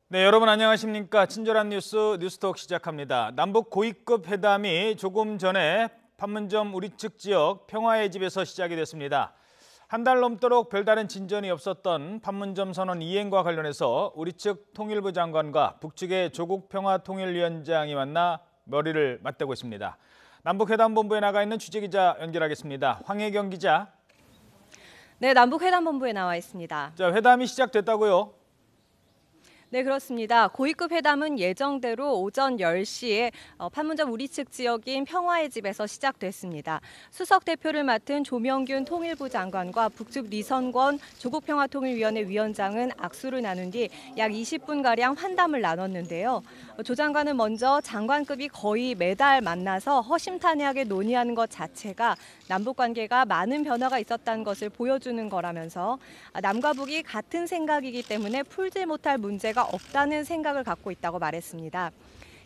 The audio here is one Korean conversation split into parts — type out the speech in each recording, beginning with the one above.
네, 여러분 안녕하십니까? 친절한 뉴스톡 시작합니다. 남북 고위급 회담이 조금 전에 판문점 우리 측 지역 평화의 집에서 시작이 됐습니다. 한 달 넘도록 별다른 진전이 없었던 판문점 선언 이행과 관련해서 우리 측 통일부 장관과 북측의 조국 평화통일위원장이 만나 머리를 맞대고 있습니다. 남북회담본부에 나가 있는 취재기자 연결하겠습니다. 황혜경 기자. 네, 남북회담본부에 나와 있습니다. 자, 회담이 시작됐다고요? 네, 그렇습니다. 고위급 회담은 예정대로 오전 10시에 판문점 우리 측 지역인 평화의 집에서 시작됐습니다. 수석 대표를 맡은 조명균 통일부 장관과 북측 리선권 조국평화통일위원회 위원장은 악수를 나눈 뒤 약 20분가량 환담을 나눴는데요. 조 장관은 먼저 장관급이 거의 매달 만나서 허심탄회하게 논의하는 것 자체가 남북관계가 많은 변화가 있었다는 것을 보여주는 거라면서 남과 북이 같은 생각이기 때문에 풀지 못할 문제가 없다는 생각을 갖고 있다고 말했습니다.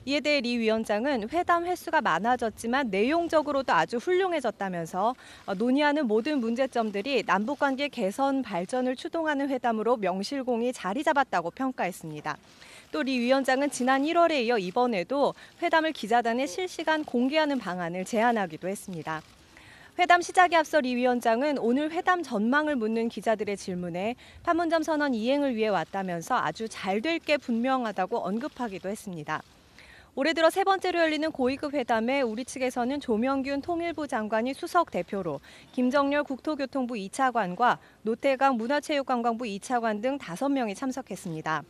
이에 대해 리 위원장은 회담 횟수가 많아졌지만 내용적으로도 아주 훌륭해졌다면서 논의하는 모든 문제점들이 남북관계 개선 발전을 추동하는 회담으로 명실공히 자리 잡았다고 평가했습니다. 또 리 위원장은 지난 1월에 이어 이번에도 회담을 기자단에 실시간 공개하는 방안을 제안하기도 했습니다. 회담 시작에 앞서 리 위원장은 오늘 회담 전망을 묻는 기자들의 질문에 판문점 선언 이행을 위해 왔다면서 아주 잘 될 게 분명하다고 언급하기도 했습니다. 올해 들어 세 번째로 열리는 고위급 회담에 우리 측에서는 조명균 통일부 장관이 수석 대표로 김정렬 국토교통부 2차관과 노태강 문화체육관광부 2차관 등 5명이 참석했습니다.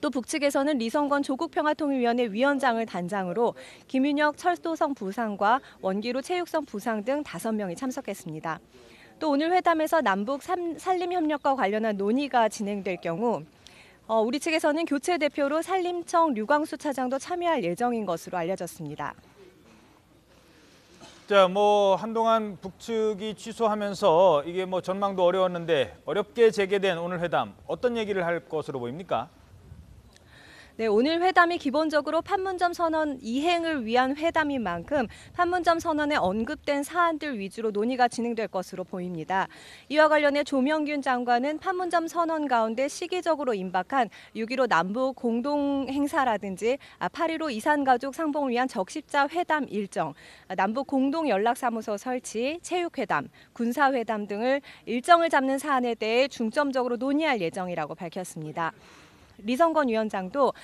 또 북측에서는 리선권 조국평화통일위원회 위원장을 단장으로 김윤혁 철도성 부상과 원기로 체육성 부상 등 5명이 참석했습니다. 또 오늘 회담에서 남북 산림협력과 관련한 논의가 진행될 경우 우리 측에서는 교체 대표로 산림청 류광수 차장도 참여할 예정인 것으로 알려졌습니다. 자, 한동안 북측이 취소하면서 이게 전망도 어려웠는데 어렵게 재개된 오늘 회담 어떤 얘기를 할 것으로 보입니까? 네, 오늘 회담이 기본적으로 판문점 선언 이행을 위한 회담인 만큼 판문점 선언에 언급된 사안들 위주로 논의가 진행될 것으로 보입니다. 이와 관련해 조명균 장관은 판문점 선언 가운데 시기적으로 임박한 6.15 남북 공동행사라든지 8.15 이산가족 상봉을 위한 적십자 회담 일정, 남북 공동연락사무소 설치, 체육회담, 군사회담 등을 일정을 잡는 사안에 대해 중점적으로 논의할 예정이라고 밝혔습니다. 리선권 위원장도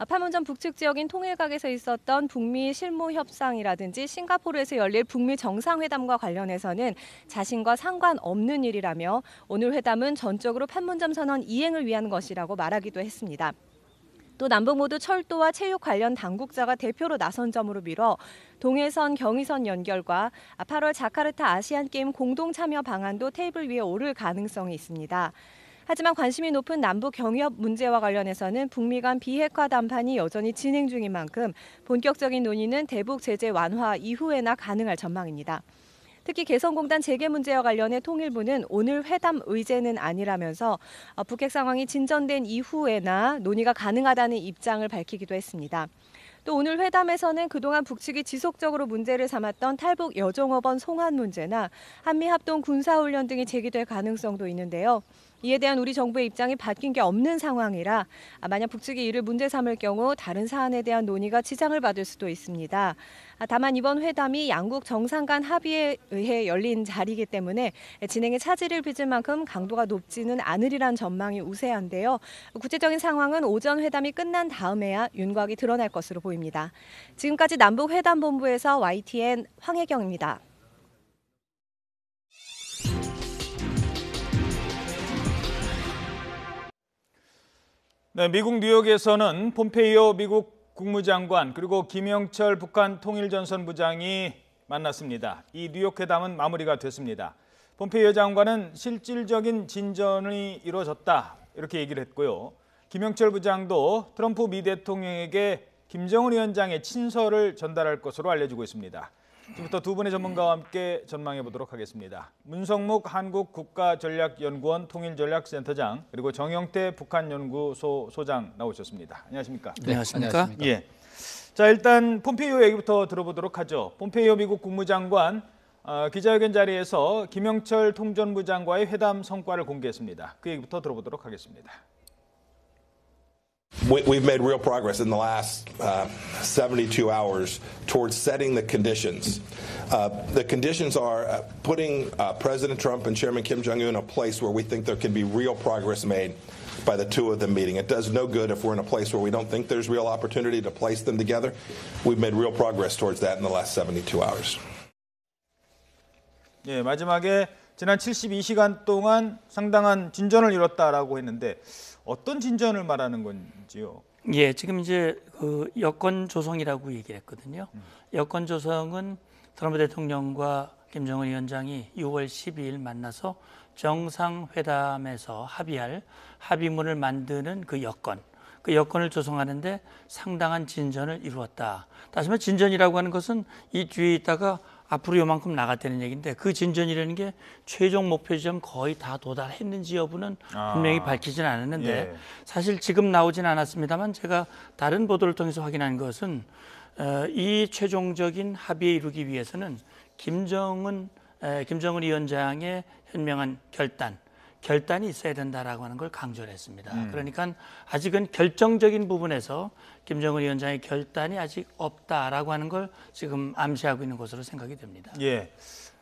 판문점 북측 지역인 통일각에서 있었던 북미 실무 협상이라든지 싱가포르에서 열릴 북미 정상회담과 관련해서는 자신과 상관없는 일이라며 오늘 회담은 전적으로 판문점 선언 이행을 위한 것이라고 말하기도 했습니다. 또 남북 모두 철도와 체육 관련 당국자가 대표로 나선 점으로 미뤄 동해선, 경의선 연결과 8월 자카르타 아시안게임 공동참여 방안도 테이블 위에 오를 가능성이 있습니다. 하지만 관심이 높은 남북 경협 문제와 관련해서는 북미 간 비핵화談判이 여전히 진행 중인 만큼 본격적인 논의는 대북 제재 완화 이후에나 가능할 전망입니다. 특히 개성공단 재개 문제와 관련해 통일부는 오늘 회담 의제는 아니라면서 북핵 상황이 진전된 이후에나 논의가 가능하다는 입장을 밝히기도 했습니다. 또 오늘 회담에서는 그동안 북측이 지속적으로 문제를 삼았던 탈북 여종업원 송환 문제나 한미합동 군사훈련 등이 제기될 가능성도 있는데요. 이에 대한 우리 정부의 입장이 바뀐 게 없는 상황이라 만약 북측이 이를 문제 삼을 경우 다른 사안에 대한 논의가 지장을 받을 수도 있습니다. 다만 이번 회담이 양국 정상 간 합의에 의해 열린 자리이기 때문에 진행에 차질을 빚을 만큼 강도가 높지는 않으리란 전망이 우세한데요. 구체적인 상황은 오전 회담이 끝난 다음에야 윤곽이 드러날 것으로 보입니다. 지금까지 남북회담본부에서 YTN 황혜경입니다. 네, 미국 뉴욕에서는 폼페이오 미국 국무장관 그리고 김영철 북한 통일전선부장이 만났습니다. 이 뉴욕 회담은 마무리가 됐습니다. 폼페이오 장관은 실질적인 진전이 이루어졌다 이렇게 얘기를 했고요. 김영철 부장도 트럼프 미 대통령에게 김정은 위원장의 친서를 전달할 것으로 알려지고 있습니다. 지금부터 두 분의 전문가와 함께 전망해 보도록 하겠습니다. 문성묵 한국국가전략연구원 통일전략센터장 그리고 정영태 북한연구소 소장 나오셨습니다. 안녕하십니까? 네, 안녕하십니까? 예. 자, 일단 폼페이오 얘기부터 들어보도록 하죠. 폼페이오 미국 국무장관 기자회견 자리에서 김영철 통전부장과의 회담 성과를 공개했습니다. 그 얘기부터 들어보도록 하겠습니다. We've made real progress in the last 72 hours towards setting the conditions. The conditions are putting President Trump and Chairman Kim Jong-un in a place where we think there can be real progress made by the two of them meeting. It does no good if we're in a place where we don't think there's real opportunity to place them together. We've made real progress towards that in the last 72 hours. 예, 마지막에 지난 72시간 동안 상당한 진전을 이뤘다라고 했는데 어떤 진전을 말하는 건지요? 예, 지금 이제 그 여권 조성이라고 얘기했거든요. 여권 조성은 트럼프 대통령과 김정은 위원장이 6월 12일 만나서 정상회담에서 합의할 합의문을 만드는 그 여건을 조성하는데 상당한 진전을 이루었다. 다시 말해 진전이라고 하는 것은 이 뒤에 있다가 앞으로 요만큼 나갔다는 얘기인데 그 진전이라는 게 최종 목표 지점 거의 다 도달했는지 여부는 분명히 밝히진 않았는데 예. 사실 지금 나오진 않았습니다만 제가 다른 보도를 통해서 확인한 것은 이 최종적인 합의에 이르기 위해서는 김정은 위원장의 현명한 결단이 있어야 된다라고 하는 걸 강조를 했습니다. 그러니까 아직은 결정적인 부분에서 김정은 위원장의 결단이 아직 없다라고 하는 걸 지금 암시하고 있는 것으로 생각이 됩니다. 예.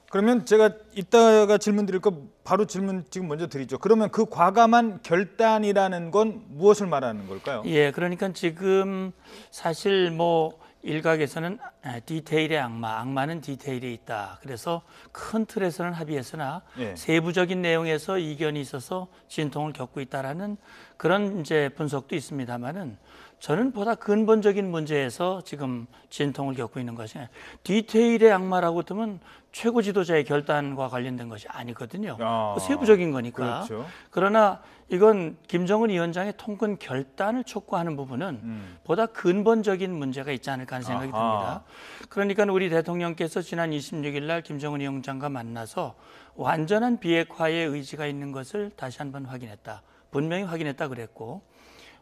그러면 제가 이따가 질문 드릴 거 바로 질문 지금 먼저 드리죠. 그러면 그 과감한 결단이라는 건 무엇을 말하는 걸까요? 예, 그러니까 지금 사실 뭐 일각에서는 디테일의 악마는 디테일에 있다. 그래서 큰 틀에서는 합의했으나 예. 세부적인 내용에서 이견이 있어서 진통을 겪고 있다라는 그런 이제 분석도 있습니다만은 저는 보다 근본적인 문제에서 지금 진통을 겪고 있는 것이 디테일의 악마라고 하면 최고 지도자의 결단과 관련된 것이 아니거든요. 세부적인 거니까. 그렇죠. 그러나 이건 김정은 위원장의 통근 결단을 촉구하는 부분은 보다 근본적인 문제가 있지 않을까 하는 생각이 듭니다. 그러니까 우리 대통령께서 지난 26일 날 김정은 위원장과 만나서 완전한 비핵화의 의지가 있는 것을 다시 한번 확인했다. 분명히 확인했다 그랬고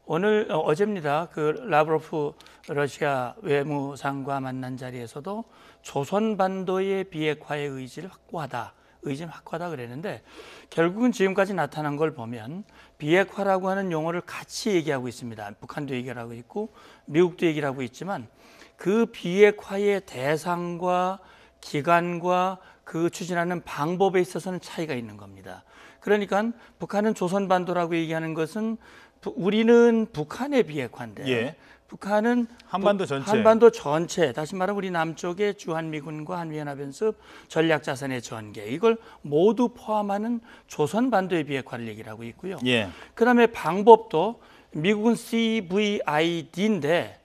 어제입니다. 그 라브로프 러시아 외무상과 만난 자리에서도 조선반도의 비핵화의 의지는 확고하다 그랬는데 결국은 지금까지 나타난 걸 보면 비핵화라고 하는 용어를 같이 얘기하고 있습니다. 북한도 얘기하고 있고 미국도 얘기를 하고 있지만 그 비핵화의 대상과 기간과 그 추진하는 방법에 있어서는 차이가 있는 겁니다. 그러니까 북한은 조선반도라고 얘기하는 것은 우리는 북한의 비핵화인데 예. 북한은 한반도 전체 다시 말하면 우리 남쪽의 주한미군과 한미연합연습 전략자산의 전개 이걸 모두 포함하는 조선반도의 비핵화를 얘기를 하고 있고요. 예. 그다음에 방법도 미국은 CVID인데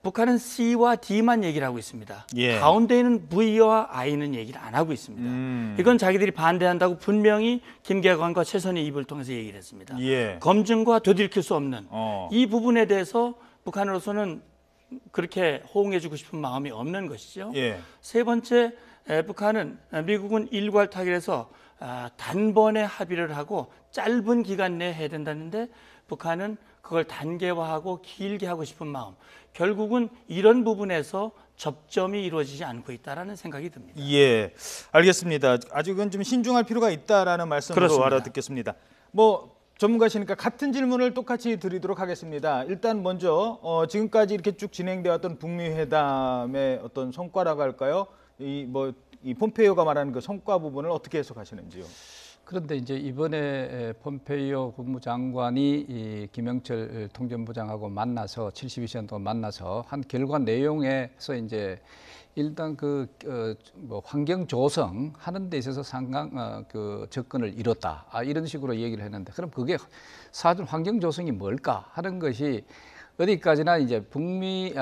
북한은 C와 D만 얘기를 하고 있습니다. 예. 가운데 있는 V와 I는 얘기를 안 하고 있습니다. 이건 자기들이 반대한다고 분명히 김계관과 최선희 입을 통해서 얘기를 했습니다. 예. 검증과 되돌킬 수 없는 이 부분에 대해서 북한으로서는 그렇게 호응해주고 싶은 마음이 없는 것이죠. 예. 세 번째, 미국은 일괄 타결해서 단번에 합의를 하고 짧은 기간 내에 해야 된다는데 북한은 그걸 단계화하고 길게 하고 싶은 마음. 결국은 이런 부분에서 접점이 이루어지지 않고 있다라는 생각이 듭니다. 예, 알겠습니다. 아직은 좀 신중할 필요가 있다라는 말씀으로 그렇습니다. 알아듣겠습니다. 뭐 전문가시니까 같은 질문을 똑같이 드리도록 하겠습니다. 일단 먼저 지금까지 이렇게 쭉 진행되었던 북미 회담의 어떤 성과라고 할까요? 이 폼페이오가 말하는 그 성과 부분을 어떻게 해석하시는지요? 그런데 이제 이번에 폼페이오 국무장관이 이 김영철 통전부장하고 만나서 72시간 동안 만나서 한 결과 내용에서 이제 일단 환경 조성하는 데 있어서 상당 그 접근을 이뤘다. 이런 식으로 얘기를 했는데 그럼 그게 사실 환경 조성이 뭘까 하는 것이 어디까지나 이제 북미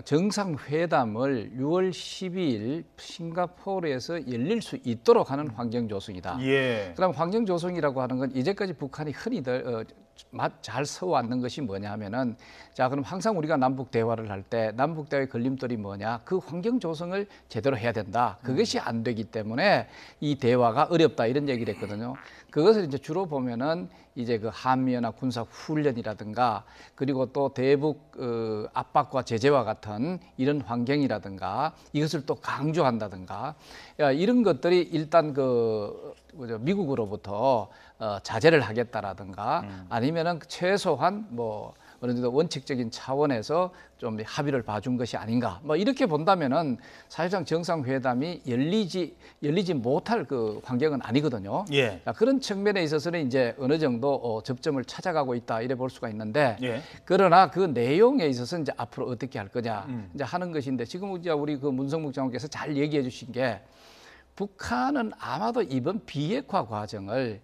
정상회담을 6월 12일 싱가포르에서 열릴 수 있도록 하는 환경 조성이다. 예. 그럼 환경 조성이라고 하는 건 이제까지 북한이 흔히들 잘 써왔는 것이 뭐냐 하면은 자 그럼 항상 우리가 남북 대화를 할 때 남북 대화의 걸림돌이 뭐냐 그 환경 조성을 제대로 해야 된다. 그것이 안 되기 때문에 이 대화가 어렵다 이런 얘기를 했거든요. 그것을 이제 주로 보면은 이제 그 한미연합 군사 훈련이라든가 그리고 또 대북 압박과 제재와 같은 이런 환경이라든가 이것을 또 강조한다든가 이런 것들이 일단 미국으로부터 자제를 하겠다라든가 아니면은 최소한 어느 정도 원칙적인 차원에서 좀 합의를 봐준 것이 아닌가. 뭐 이렇게 본다면은 사실상 정상회담이 열리지 못할 그 환경은 아니거든요. 예. 그런 측면에 있어서는 이제 어느 정도 접점을 찾아가고 있다 이래 볼 수가 있는데 예. 그러나 그 내용에 있어서 이제 앞으로 어떻게 할 거냐 이제 하는 것인데 지금 이제 우리 그 문성국 장관께서 잘 얘기해 주신 게 북한은 아마도 이번 비핵화 과정을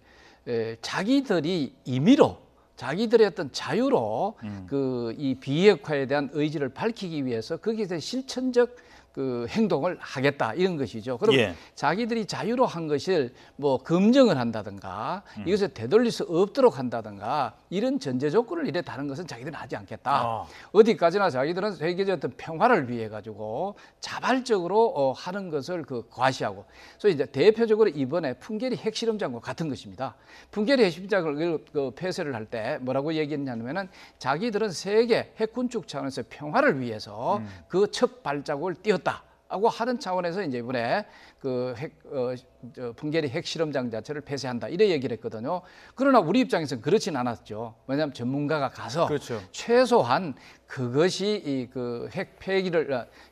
자기들이 임의로 자기들의 어떤 자유로 그 이 비핵화에 대한 의지를 밝히기 위해서 거기에 대한 실천적 그 행동을 하겠다 이런 것이죠. 그럼 예. 자기들이 자유로 한 것을 뭐 검증을 한다든가 이것을 되돌릴 수 없도록 한다든가 이런 전제 조건을 이래 다른 것은 자기들은 하지 않겠다. 어디까지나 자기들은 세계적 어떤 평화를 위해 가지고 자발적으로 하는 것을 그 과시하고. 그래서 이제 대표적으로 이번에 풍계리 핵실험장과 같은 것입니다. 풍계리 핵실험장을 그 폐쇄를 할 때 뭐라고 얘기했냐면은 자기들은 세계 핵군축 차원에서 평화를 위해서 그 첫 발자국을 띄었다고 하는 차원에서 이제 이번에 그 풍계리 핵실험장 자체를 폐쇄한다 이래 얘기를 했거든요. 그러나 우리 입장에서는 그렇진 않았죠. 왜냐하면 전문가가 가서 그렇죠. 최소한 그것이 이 그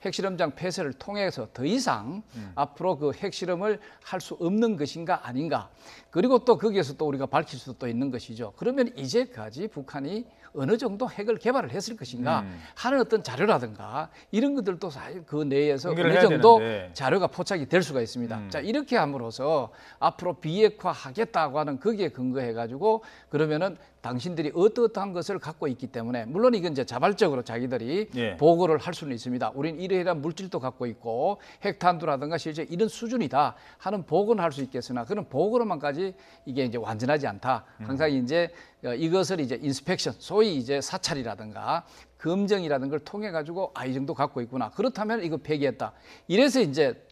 핵실험장 폐쇄를 통해서 더 이상 앞으로 그 핵실험을 할 수 없는 것인가 아닌가. 그리고 또 거기에서 또 우리가 밝힐 수도 또 있는 것이죠. 그러면 이제까지 북한이 어느 정도 핵을 개발을 했을 것인가 하는 어떤 자료라든가 이런 것들도 사실 그 내에서 어느 정도 되는데. 자료가 포착이 될 수가 있습니다. 자, 이렇게 함으로써 앞으로 비핵화 하겠다고 하는 거기에 근거해 가지고 그러면은 당신들이 어떠한 것을 갖고 있기 때문에 물론 이건 이제 자발적으로 자기들이 예. 보고를 할 수는 있습니다. 우린 이러이러한 물질도 갖고 있고 핵탄두라든가 실제 이런 수준이다 하는 보고는 할 수 있겠으나 그런 보고로만까지 이게 이제 완전하지 않다. 항상 이제 이것을 이제 인스펙션, 소위 이제 사찰이라든가 검증이라는 걸 통해 가지고 이 정도 갖고 있구나. 그렇다면 이거 폐기했다. 이래서 이제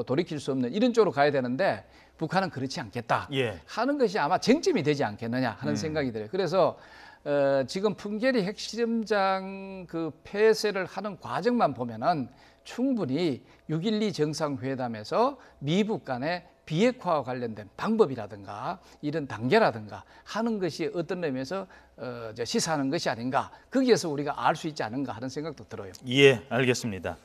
돌이킬 수 없는 이런 쪽으로 가야 되는데 북한은 그렇지 않겠다 예. 하는 것이 아마 쟁점이 되지 않겠느냐 하는 생각이 들어요. 그래서 지금 풍계리 핵실험장 그 폐쇄를 하는 과정만 보면은 충분히 6.12 정상회담에서 미북 간의 비핵화와 관련된 방법이라든가 이런 단계라든가 하는 것이 어떤 의미에서 시사하는 것이 아닌가 거기에서 우리가 알 수 있지 않은가 하는 생각도 들어요. 예, 알겠습니다.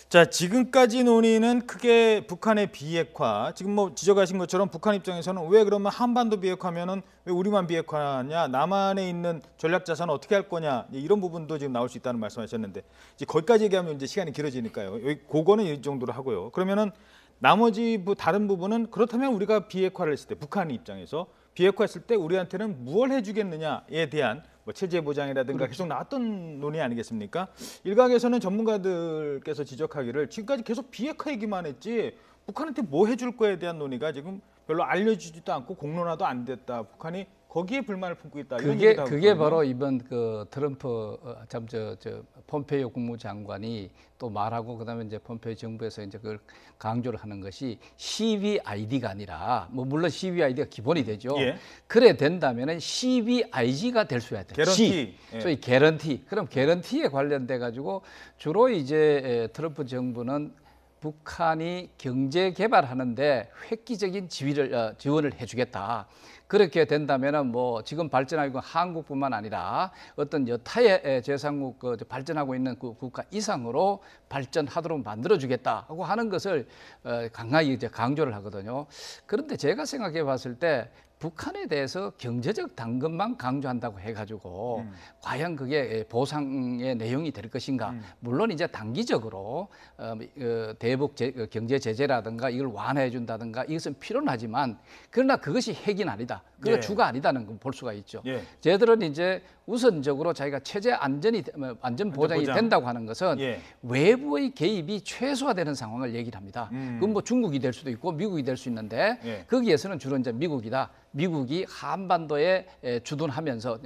자, 지금까지 논의는 크게 북한의 비핵화, 지금 뭐 지적하신 것처럼 북한 입장에서는 왜 그러면 한반도 비핵화면은 왜 우리만 비핵화냐, 남한에 있는 전략 자산은 어떻게 할 거냐, 이런 부분도 지금 나올 수 있다는 말씀하셨는데 이제 거기까지 얘기하면 이제 시간이 길어지니까요. 여기 그거는 이 정도로 하고요. 그러면은 나머지 다른 부분은 그렇다면 우리가 비핵화를 했을 때 북한 입장에서 비핵화했을 때 우리한테는 무엇을 해주겠느냐에 대한 뭐 체제 보장이라든가 그렇죠. 계속 나왔던 논의 아니겠습니까? 일각에서는 전문가들께서 지적하기를 지금까지 계속 비핵화 얘기만 했지 북한한테 뭐 해줄 거에 대한 논의가 지금 별로 알려지지도 않고 공론화도 안 됐다. 북한이 거기에 불만을 품고 있다. 이런 얘기도 하고 그게 있거든요. 바로 이번 그 트럼프 폼페이오 국무장관이 또 말하고 그다음에 이제 폼페이오 정부에서 이제 그걸 강조를 하는 것이 CVID가 아니라 뭐 물론 CVID가 기본이 되죠. 예. 그래 된다면은 CVIG가 될 수야 돼. 개런티. 예. 소위 개런티. 그럼 개런티에 관련돼 가지고 주로 이제 트럼프 정부는 북한이 경제 개발하는데 획기적인 지원을 해주겠다. 그렇게 된다면은 뭐 지금 발전하고 있는 한국뿐만 아니라 어떤 여타의 제3국 발전하고 있는 그 국가 이상으로 발전하도록 만들어주겠다고 하는 것을 강하게 이제 강조를 하거든요. 그런데 제가 생각해 봤을 때 북한에 대해서 경제적 당근만 강조한다고 해가지고 과연 그게 보상의 내용이 될 것인가? 물론 이제 단기적으로 대북 경제 제재라든가 이걸 완화해 준다든가 이것은 필요는 하지만 그러나 그것이 핵인 아니다. 그가 예. 주가 아니다는 걸 볼 수가 있죠. 예. 쟤들은 이제 우선적으로 자기가 체제 안전 보장이 보장. 된다고 하는 것은 예. 외부의 개입이 최소화되는 상황을 얘기를 합니다. 그건 뭐 중국이 될 수도 있고 미국이 될 수 있는데 예. 거기에서는 주로 이제 미국이다. 미국이 한반도에 주둔하면서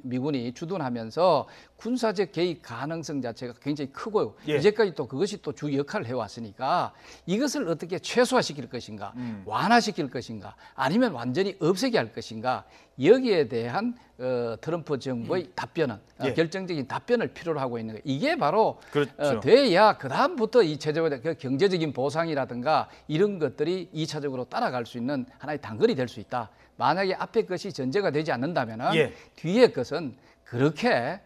미군이 주둔하면서 군사적 개입 가능성 자체가 굉장히 크고요. 예. 이제까지 또 그것이 또 주 역할을 해왔으니까 이것을 어떻게 최소화시킬 것인가, 완화시킬 것인가, 아니면 완전히 없애게 할 것인가 여기에 대한 트럼프 정부의 답변은 예. 결정적인 답변을 필요로 하고 있는 거예요. 이게 바로 그렇죠. 돼야 그 다음부터 이 체제에 그 경제적인 보상이라든가 이런 것들이 2차적으로 따라갈 수 있는 하나의 단거리 될 수 있다. 만약에 앞에 것이 전제가 되지 않는다면 예. 뒤에 것은 그렇게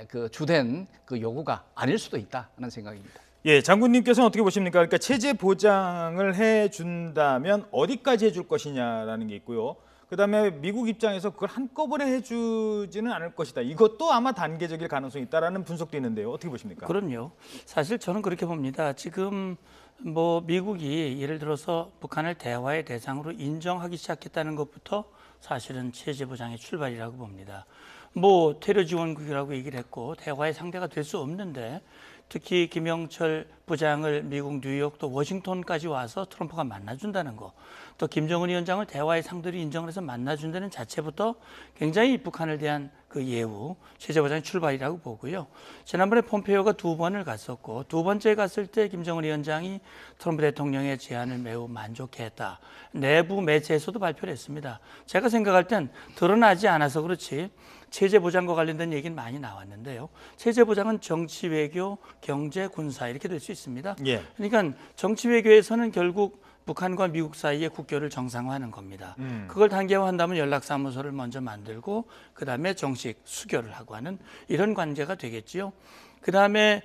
그 주된 그 요구가 아닐 수도 있다 하는 생각입니다. 예, 장군님께서는 어떻게 보십니까? 그러니까 체제 보장을 해준다면 어디까지 해줄 것이냐라는 게 있고요. 그다음에 미국 입장에서 그걸 한꺼번에 해주지는 않을 것이다. 이것도 아마 단계적일 가능성이 있다라는 분석도 있는데요. 어떻게 보십니까? 그럼요. 사실 저는 그렇게 봅니다. 지금 뭐 미국이 예를 들어서 북한을 대화의 대상으로 인정하기 시작했다는 것부터 사실은 체제 보장의 출발이라고 봅니다. 뭐 테러 지원국이라고 얘기를 했고 대화의 상대가 될 수 없는데 특히 김영철 부장을 미국 뉴욕 또 워싱턴까지 와서 트럼프가 만나준다는 거, 또 김정은 위원장을 대화의 상대로 인정을 해서 만나준다는 자체부터 굉장히 북한을 대한 그 예우, 체제 보장의 출발이라고 보고요. 지난번에 폼페이오가 2번을 갔었고 두 번째 갔을 때 김정은 위원장이 트럼프 대통령의 제안을 매우 만족해했다. 내부 매체에서도 발표를 했습니다. 제가 생각할 땐 드러나지 않아서 그렇지 체제 보장과 관련된 얘기는 많이 나왔는데요. 체제 보장은 정치, 외교, 경제, 군사 이렇게 될 수 있습니다. 예. 그러니까 정치 외교에서는 결국 북한과 미국 사이의 국교를 정상화하는 겁니다. 그걸 단계화한다면 연락사무소를 먼저 만들고 그다음에 정식 수교를 하고 하는 이런 관계가 되겠지요. 그다음에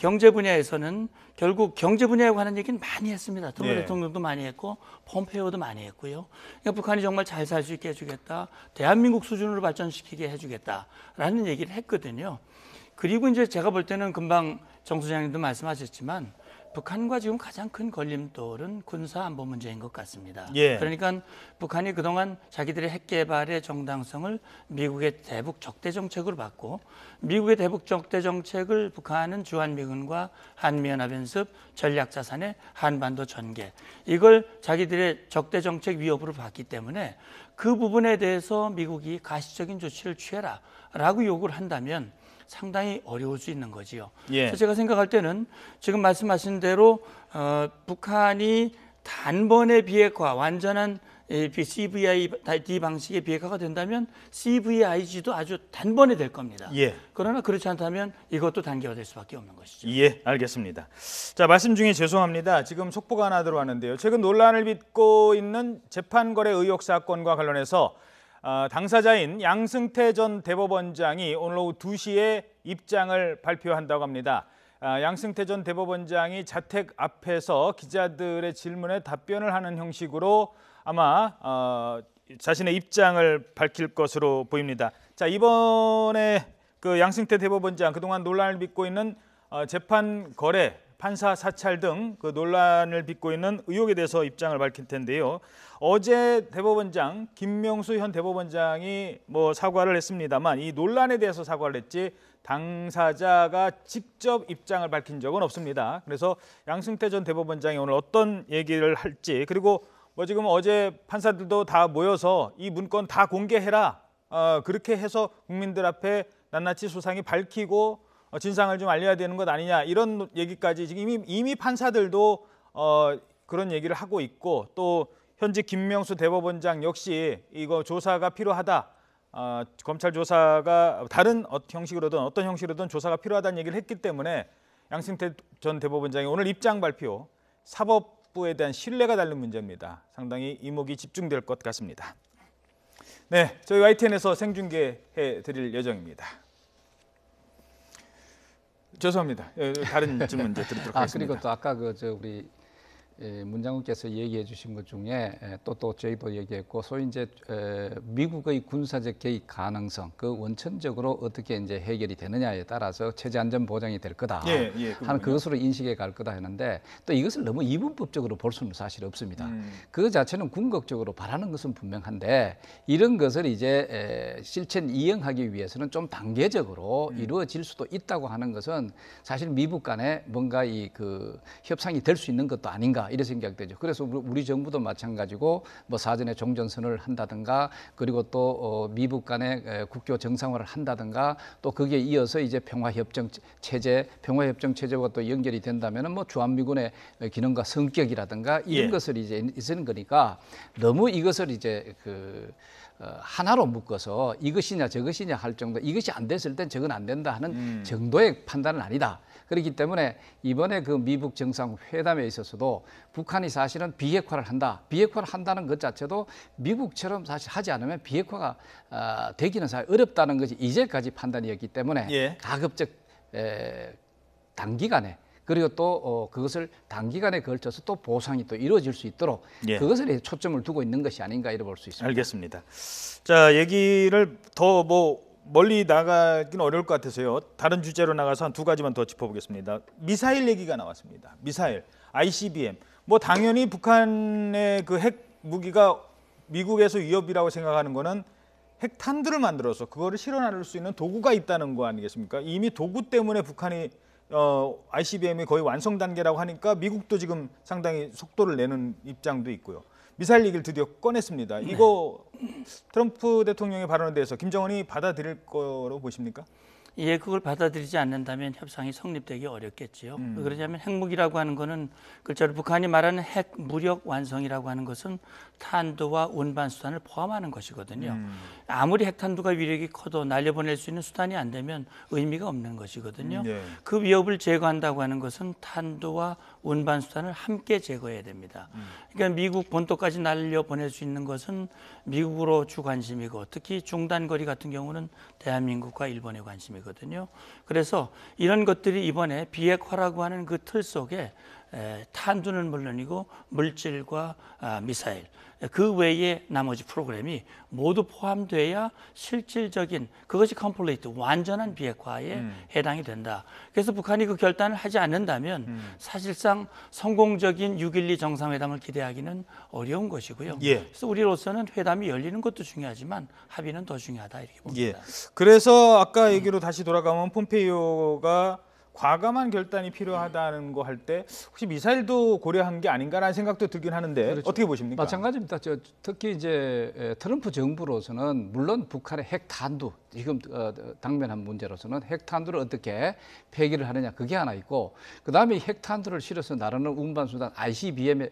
경제 분야에서는 결국 경제 분야에 관한 얘기는 많이 했습니다. 트럼프 대통령도 많이 했고 폼페이오도 많이 했고요. 그러니까 북한이 정말 잘 살 수 있게 해주겠다. 대한민국 수준으로 발전시키게 해주겠다라는 얘기를 했거든요. 그리고 이제 제가 볼 때는 금방 정 소장님도 말씀하셨지만 북한과 지금 가장 큰 걸림돌은 군사 안보 문제인 것 같습니다. 예. 그러니까 북한이 그동안 자기들의 핵 개발의 정당성을 미국의 대북 적대 정책으로 봤고 미국의 대북 적대 정책을 북한은 주한미군과 한미연합연습, 전략자산의 한반도 전개 이걸 자기들의 적대 정책 위협으로 봤기 때문에 그 부분에 대해서 미국이 가시적인 조치를 취해라라고 요구를 한다면 상당히 어려울 수 있는 거지요. 예. 그래서 제가 생각할 때는 지금 말씀하신 대로 북한이 단번에 비핵화, 완전한 CVID 방식의 비핵화가 된다면 CVIG도 아주 단번에 될 겁니다. 예. 그러나 그렇지 않다면 이것도 단계화될 수밖에 없는 것이죠. 예, 알겠습니다. 자, 말씀 중에 죄송합니다. 지금 속보가 하나 들어왔는데요. 최근 논란을 빚고 있는 재판거래 의혹 사건과 관련해서 당사자인 양승태 전 대법원장이 오늘 오후 2시에 입장을 발표한다고 합니다. 양승태 전 대법원장이 자택 앞에서 기자들의 질문에 답변을 하는 형식으로 아마 자신의 입장을 밝힐 것으로 보입니다. 자, 이번에 그 양승태 대법원장 그동안 논란을 빚고 있는 재판 거래, 판사 사찰 등 그 논란을 빚고 있는 의혹에 대해서 입장을 밝힐 텐데요. 어제 대법원장 김명수 현 대법원장이 뭐 사과를 했습니다만 이 논란에 대해서 사과를 했지 당사자가 직접 입장을 밝힌 적은 없습니다. 그래서 양승태 전 대법원장이 오늘 어떤 얘기를 할지 그리고 뭐 지금 어제 판사들도 다 모여서 이 문건 다 공개해라. 그렇게 해서 국민들 앞에 낱낱이 소상히 밝히고 진상을 좀 알려야 되는 것 아니냐 이런 얘기까지 지금 이미 판사들도 그런 얘기를 하고 있고 또 현직 김명수 대법원장 역시 이거 조사가 필요하다. 검찰 조사가 다른 형식으로든 어떤 형식으로든 조사가 필요하다는 얘기를 했기 때문에 양승태 전 대법원장이 오늘 입장 발표 사법부에 대한 신뢰가 달린 문제입니다. 상당히 이목이 집중될 것 같습니다. 네, 저희 YTN에서 생중계해 드릴 예정입니다. 죄송합니다. 다른 질문 이제 드리도록 하겠습니다. 그리고 또 아까 우리 문장관께서 얘기해 주신 것 중에 또 저희도 얘기했고 소위 이제 미국의 군사적 개입 가능성 그 원천적으로 어떻게 이제 해결이 되느냐에 따라서 체제 안전 보장이 될 거다 하는 그것으로 인식해 갈 거다 했는데 또 이것을 너무 이분법적으로 볼 수는 사실 없습니다. 그 자체는 궁극적으로 바라는 것은 분명한데 이런 것을 이제 실체 이행하기 위해서는 좀 단계적으로 이루어질 수도 있다고 하는 것은 사실 미국 간에 뭔가 그 협상이 될 수 있는 것도 아닌가. 이런 생각되죠. 그래서 우리 정부도 마찬가지고 뭐 사전에 종전선언을 한다든가 그리고 또 미국 간의 국교 정상화를 한다든가 또 거기에 이어서 이제 평화협정 체제와 또 연결이 된다면은 뭐 주한미군의 기능과 성격이라든가 이런 것을 이제 있는 거니까 너무 이것을 이제 하나로 묶어서 이것이냐 저것이냐 할 정도 이것이 안 됐을 땐 저건 안 된다 하는 정도의 판단은 아니다. 그렇기 때문에 이번에 그 미북 정상회담에 있어서도 북한이 사실은 비핵화를 한다. 비핵화를 한다는 것 자체도 미국처럼 사실 하지 않으면 비핵화가 되기는 사실 어렵다는 것이 이제까지 판단이었기 때문에 예. 가급적 단기간에 그리고 또 그것을 단기간에 걸쳐서 또 보상이 또 이루어질 수 있도록 예. 그것에 초점을 두고 있는 것이 아닌가 이렇게 볼 수 있습니다. 알겠습니다. 자, 얘기를 더 멀리 나가기는 어려울 것 같아서요. 다른 주제로 나가서 한 두 가지만 더 짚어보겠습니다. 미사일 얘기가 나왔습니다. 미사일, ICBM. 당연히 북한의 그 핵 무기가 미국에서 위협이라고 생각하는 거는 핵탄두를 만들어서 그거를 실어 나를 수 있는 도구가 있다는 거 아니겠습니까? 이미 도구 때문에 북한이 ICBM이 거의 완성 단계라고 하니까 미국도 지금 상당히 속도를 내는 입장도 있고요. 미사일 얘기를 드디어 꺼냈습니다. 이거 트럼프 대통령의 발언에 대해서 김정은이 받아들일 거로 보십니까? 예, 그걸 받아들이지 않는다면 협상이 성립되기 어렵겠지요. 그러자면 핵무기라고 하는 것은 글자로 북한이 말하는 핵 무력 완성이라고 하는 것은 탄두와 운반 수단을 포함하는 것이거든요. 아무리 핵탄두가 위력이 커도 날려보낼 수 있는 수단이 안 되면 의미가 없는 것이거든요. 예. 그 위협을 제거한다고 하는 것은 탄두와 운반 수단을 함께 제거해야 됩니다. 그러니까 미국 본토까지 날려보낼 수 있는 것은 미국으로 주 관심이고 특히 중단거리 같은 경우는 대한민국과 일본의 관심이거든요. 그래서 이런 것들이 이번에 비핵화라고 하는 그 틀 속에 탄두는 물론이고 물질과 미사일 그 외에 나머지 프로그램이 모두 포함돼야 실질적인 그것이 컴플리트 완전한 비핵화에 해당이 된다. 그래서 북한이 그 결단을 하지 않는다면 사실상 성공적인 6.12 정상회담을 기대하기는 어려운 것이고요. 예. 그래서 우리로서는 회담이 열리는 것도 중요하지만 합의는 더 중요하다 이렇게 봅니다. 예. 그래서 아까 얘기로 다시 돌아가면 폼페이오가 과감한 결단이 필요하다는 거 할 때 혹시 미사일도 고려한 게 아닌가라는 생각도 들긴 하는데 그렇죠. 어떻게 보십니까? 마찬가지입니다. 특히 이제 트럼프 정부로서는 물론 북한의 핵탄두 지금 당면한 문제로서는 핵탄두를 어떻게 폐기를 하느냐 그게 하나 있고 그다음에 핵탄두를 실어서 나르는 운반 수단 ICBM에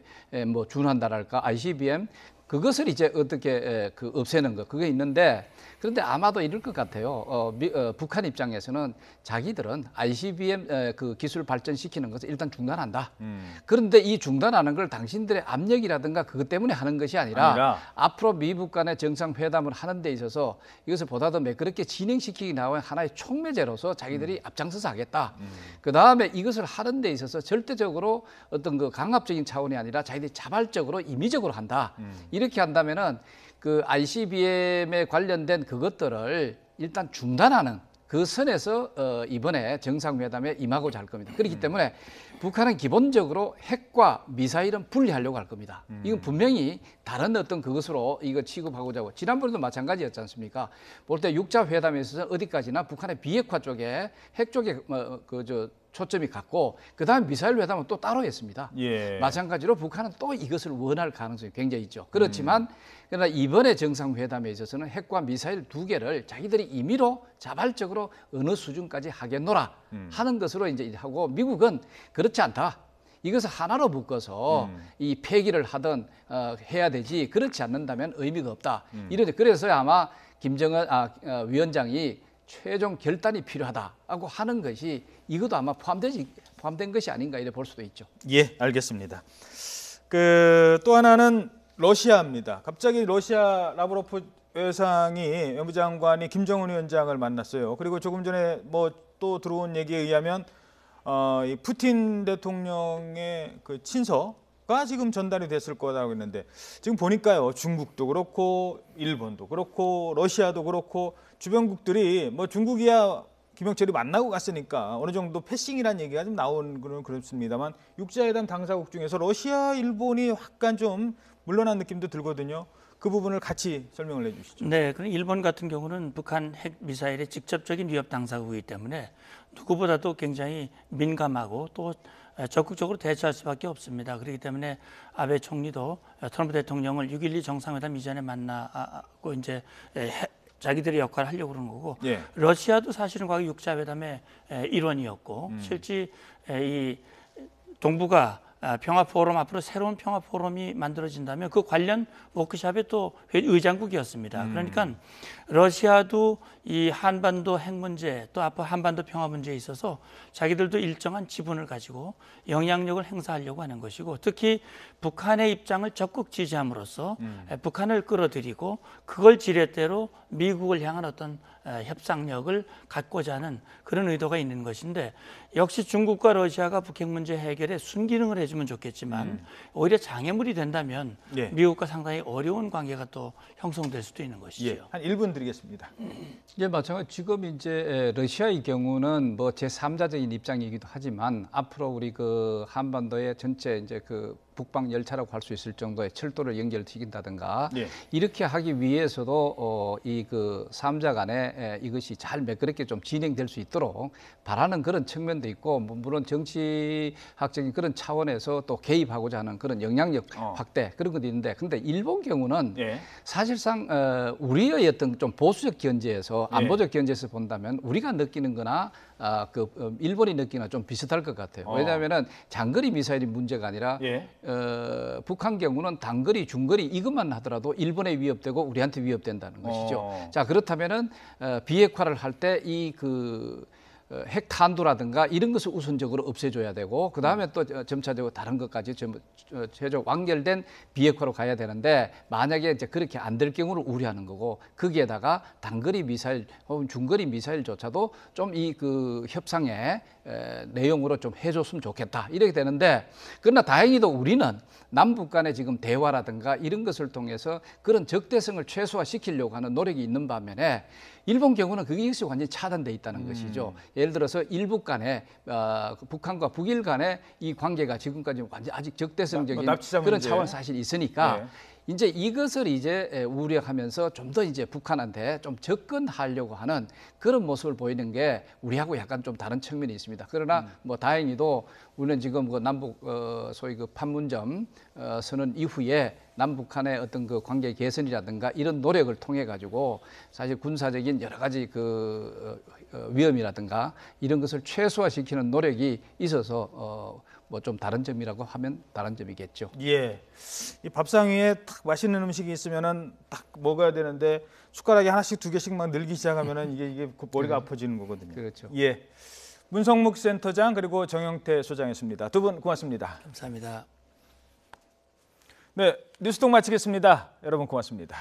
준한다랄까 ICBM 그것을 이제 어떻게 없애는 것 그게 있는데 그런데 아마도 이럴 것 같아요. 북한 입장에서는 자기들은 ICBM 그 기술 발전시키는 것을 일단 중단한다. 그런데 이 중단하는 걸 당신들의 압력이라든가 그것 때문에 하는 것이 아니라 앞으로 미국 간의 정상회담을 하는 데 있어서 이것을 보다 더 매끄럽게 진행시키기 나온 하나의 촉매제로서 자기들이 앞장서서 하겠다. 그다음에 이것을 하는 데 있어서 절대적으로 어떤 그 강압적인 차원이 아니라 자기들이 자발적으로 임의적으로 한다. 이렇게 한다면은 그 ICBM에 관련된 그것들을 일단 중단하는 그 선에서 이번에 정상회담에 임하고자 할 겁니다. 그렇기 때문에 북한은 기본적으로 핵과 미사일은 분리하려고 할 겁니다. 이건 분명히 다른 어떤 그것으로 이거 취급하고자 하고 지난번에도 마찬가지였지 않습니까? 볼 때 6자 회담에 있어서 어디까지나 북한의 비핵화 쪽에 핵 쪽에 초점이 갔고 그다음 미사일 회담은 또 따로 했습니다. 예. 마찬가지로 북한은 또 이것을 원할 가능성이 굉장히 있죠. 그렇지만 그러나 이번에 정상회담에 있어서는 핵과 미사일 두 개를 자기들이 임의로 자발적으로 어느 수준까지 하겠노라 하는 것으로 이제 하고 미국은 그렇지 않다. 이것을 하나로 묶어서 이 폐기를 하든 해야 되지 그렇지 않는다면 의미가 없다. 이런데 그래서 아마 김정은 위원장이 최종 결단이 필요하다고 하는 것이 이것도 아마 포함된 것이 아닌가 이렇게 볼 수도 있죠. 예, 알겠습니다. 또 하나는 러시아입니다. 갑자기 러시아 라브로프 외상이 외무장관이 김정은 위원장을 만났어요. 그리고 조금 전에 또 들어온 얘기에 의하면 이 푸틴 대통령의 그 친서가 지금 전달이 됐을 거라고 했는데 지금 보니까요 중국도 그렇고 일본도 그렇고 러시아도 그렇고 주변국들이 중국이야 김영철이 만나고 갔으니까 어느 정도 패싱이라는 얘기가 좀 나온 건 그렇습니다만 육자회담 당사국 중에서 러시아, 일본이 약간 좀 물러난 느낌도 들거든요. 그 부분을 같이 설명을 해주시죠. 네, 그럼 일본 같은 경우는 북한 핵 미사일의 직접적인 위협 당사국이기 때문에 누구보다도 굉장히 민감하고 또 적극적으로 대처할 수밖에 없습니다. 그렇기 때문에 아베 총리도 트럼프 대통령을 6.12 정상회담 이전에 만나고 이제 자기들의 역할을 하려고 그러는 거고 예. 러시아도 사실은 과거 6자 회담의 일원이었고 실제 이 동북아 평화 포럼 앞으로 새로운 평화 포럼이 만들어진다면 그 관련 워크숍의 또 의장국이었습니다. 그러니까 러시아도 이 한반도 핵 문제 또 앞으로 한반도 평화 문제에 있어서 자기들도 일정한 지분을 가지고 영향력을 행사하려고 하는 것이고 특히 북한의 입장을 적극 지지함으로써 북한을 끌어들이고 그걸 지렛대로 미국을 향한 어떤 협상력을 갖고자 하는 그런 의도가 있는 것인데 역시 중국과 러시아가 북핵 문제 해결에 순기능을 해주면 좋겠지만 오히려 장애물이 된다면 예. 미국과 상당히 어려운 관계가 또 형성될 수도 있는 것이죠. 예. 한 1분 드리겠습니다. 예, 마찬가지. 지금 이제 러시아의 경우는 뭐 제3자적인 입장이기도 하지만 앞으로 우리 그 한반도의 전체 이제 그 북방 열차라고 할 수 있을 정도의 철도를 연결시킨다든가 예. 이렇게 하기 위해서도 이 그 3자 간에 이것이 잘 매끄럽게 좀 진행될 수 있도록 바라는 그런 측면도 있고 물론 정치학적인 그런 차원에서 또 개입하고자 하는 그런 영향력 확대 그런 것도 있는데 근데 일본 경우는 예. 사실상 우리의 어떤 좀 보수적 견지에서 안보적 견지에서 본다면 우리가 느끼는 거나 일본이 느끼는 좀 비슷할 것 같아요. 왜냐하면은 장거리 미사일이 문제가 아니라 예. 북한 경우는 단거리, 중거리 이것만 하더라도 일본에 위협되고 우리한테 위협된다는 것이죠. 자 그렇다면은 비핵화를 할 때 이 핵 탄두라든가 이런 것을 우선적으로 없애줘야 되고 그 다음에 또 점차적으로 다른 것까지 최종 완결된 비핵화로 가야 되는데 만약에 이제 그렇게 안 될 경우를 우려하는 거고 거기에다가 단거리 미사일 혹은 중거리 미사일조차도 좀 이 그 협상의 내용으로 좀 해줬으면 좋겠다 이렇게 되는데 그러나 다행히도 우리는 남북 간의 지금 대화라든가 이런 것을 통해서 그런 적대성을 최소화시키려고 하는 노력이 있는 반면에 일본 경우는 그게 역시 완전히 차단돼 있다는 것이죠. 예를 들어서 일북 간에 북한과 북일 간의 이 관계가 지금까지 완전 아직 적대성적인 그런 차원 사실 있으니까 네. 이제 이것을 이제 우려하면서 좀 더 이제 북한한테 좀 접근하려고 하는 그런 모습을 보이는 게 우리하고 약간 좀 다른 측면이 있습니다. 그러나 뭐 다행히도 우리는 지금 그 남북 소위 그 판문점 선언 이후에 남북한의 어떤 그 관계 개선이라든가 이런 노력을 통해 가지고 사실 군사적인 여러 가지 그 위험이라든가 이런 것을 최소화시키는 노력이 있어서 뭐 좀 다른 점이라고 하면 다른 점이겠죠. 예, 이 밥상 위에 딱 맛있는 음식이 있으면은 딱 먹어야 되는데 숟가락에 하나씩 두 개씩 막 늘기 시작하면은 이게 머리가 아파지는 거거든요. 그렇죠. 예, 문성묵 센터장 그리고 정영태 소장이었습니다. 두 분 고맙습니다. 감사합니다. 네, 뉴스톡 마치겠습니다. 여러분 고맙습니다.